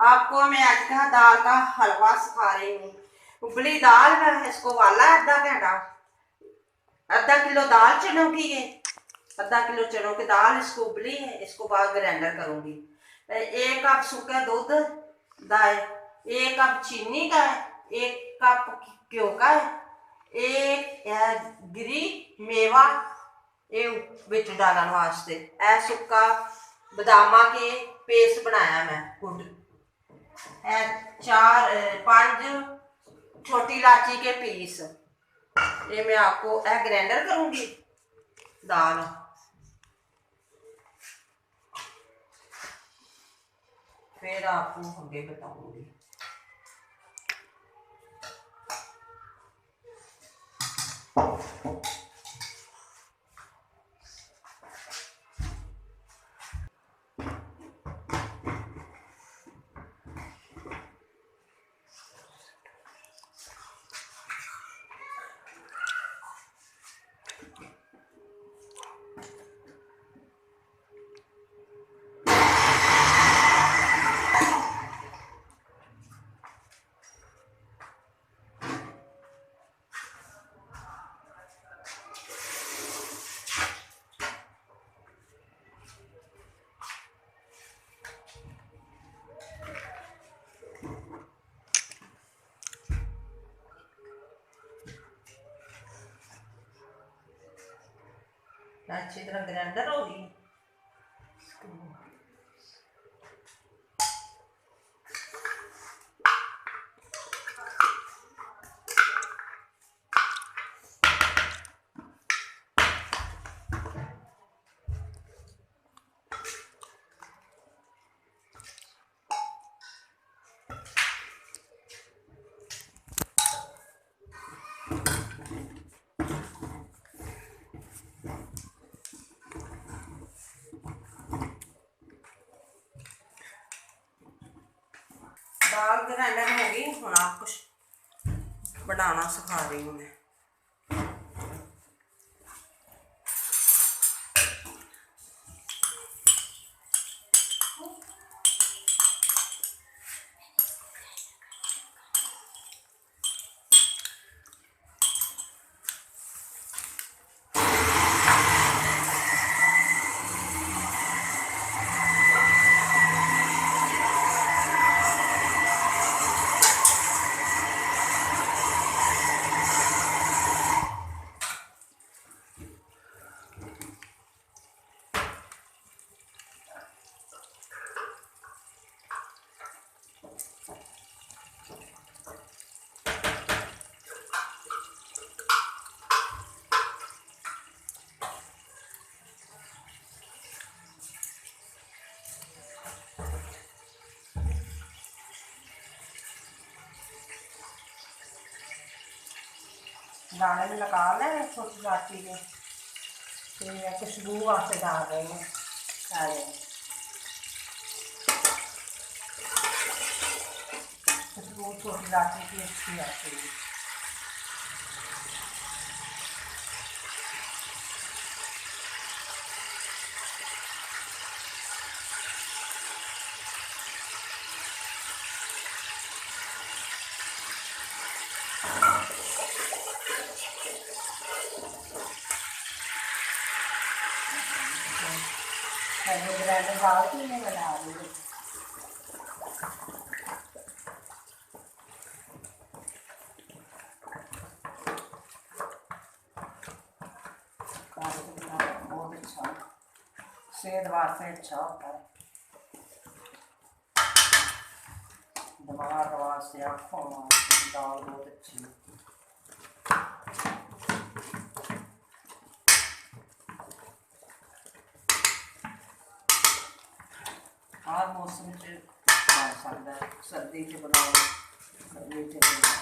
आपको मैं आज का दाल का हलवा सिखा रही हूँ। उबली दाल है, इसको वाला आधा घंटा। आधा किलो दाल चनों की है, आधा किलो चनों की दाल इसको उबली है, इसको बाद ग्राइंडर करूँगी। 1 कप सूखा दूध का है, 1 कप चीनी का है, 1 कप घ्यो का है, 1 गिरी मेवा ये बिच डालने वास्ते। ए सुक्का बदामा के पेस्ट बनाया मैं गुड़। 4-5 छोटी इलायची के पीस, ये मैं आपको ग्राइंडर करूंगी दाल। फिर आपको आगे बताऊंगी। अच्छी तरह ग्राइंडर होगी। दाल ग्राइंडर होगी, हूँ आप कुछ बनाना सिखा रही हूँ मैं। दाने में निकाल लें छोटी इलायची के, फिर खुशबू वास्ते डाल देंगे सारे। खुशबू छोटी इलायची की अच्छी आती है। ग्राइंडर डाल के मैं बना रही हूँ। बहुत अच्छा, सेहत वास्ते अच्छा होता है, दिमाग वास्ते, आँखों वास्ते दाल बहुत अच्छी है। हर मौसम बन सकता है, सर्दी च बनाओ, गर्मी च बनाओ।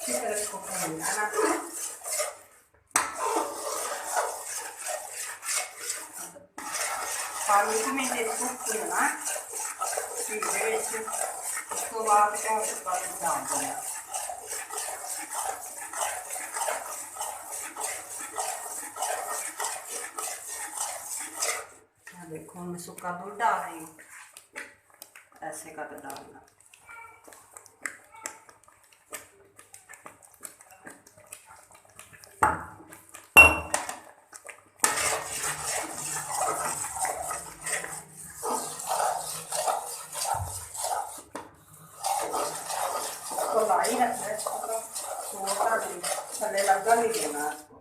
अच्छी तरह इसको भून लेना। 5 मिनट इसको भूनना। उसको बाद सुक्का दूध डाल देना। देखो मैं सूखा दूध डाल रही हूँ, ऐसे का तो डालना। तो लाई रखना है, छोटा नहीं, थले लगा नहीं देना इसको।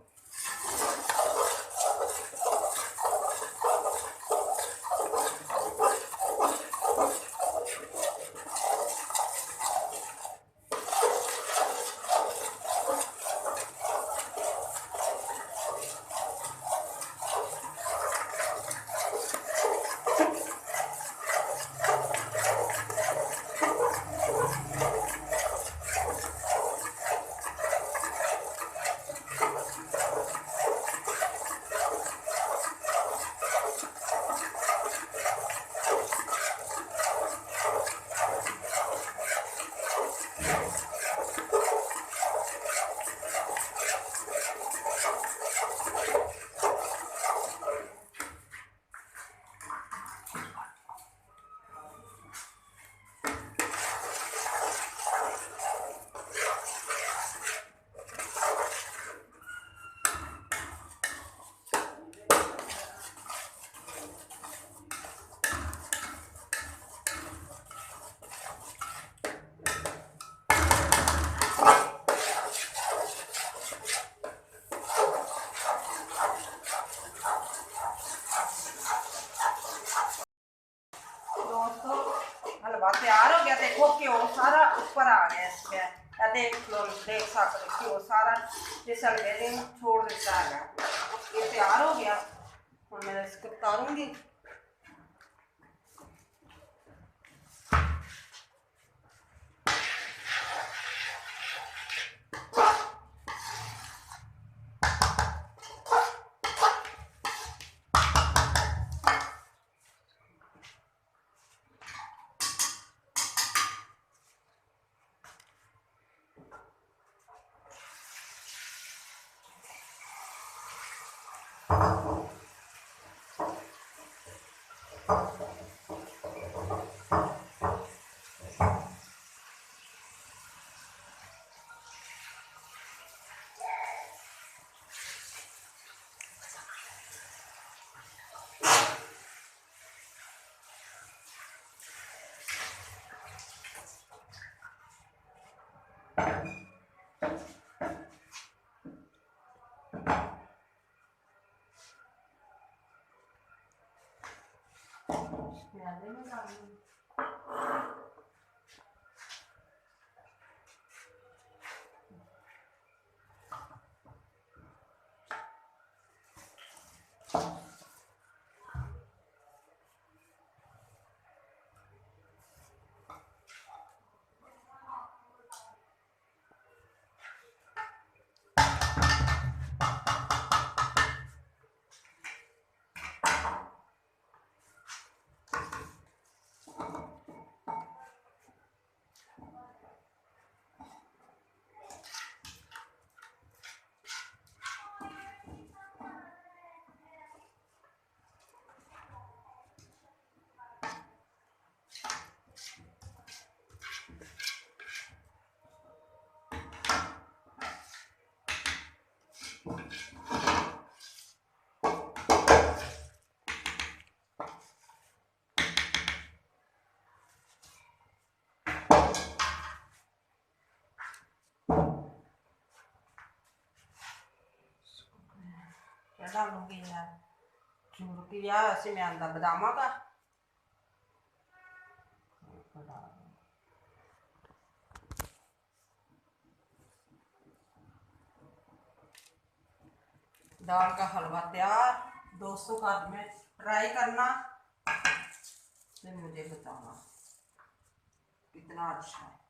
हलवा तैयार हो गया। देखो घ्यो सारा ऊपर आ गया इसमें, देख लो, देख सकते घ्यो सारा जिस हलवे ने छोड़ दिता है। ये तैयार हो गया। हम मैं इसको उतारूंगी। डालूंगी यार चूर किया वैसे मैं अंदर बादामा का दाल का हलवा तैयार। दोस्तों का में ट्राई करना, फिर मुझे बताना कितना अच्छा है।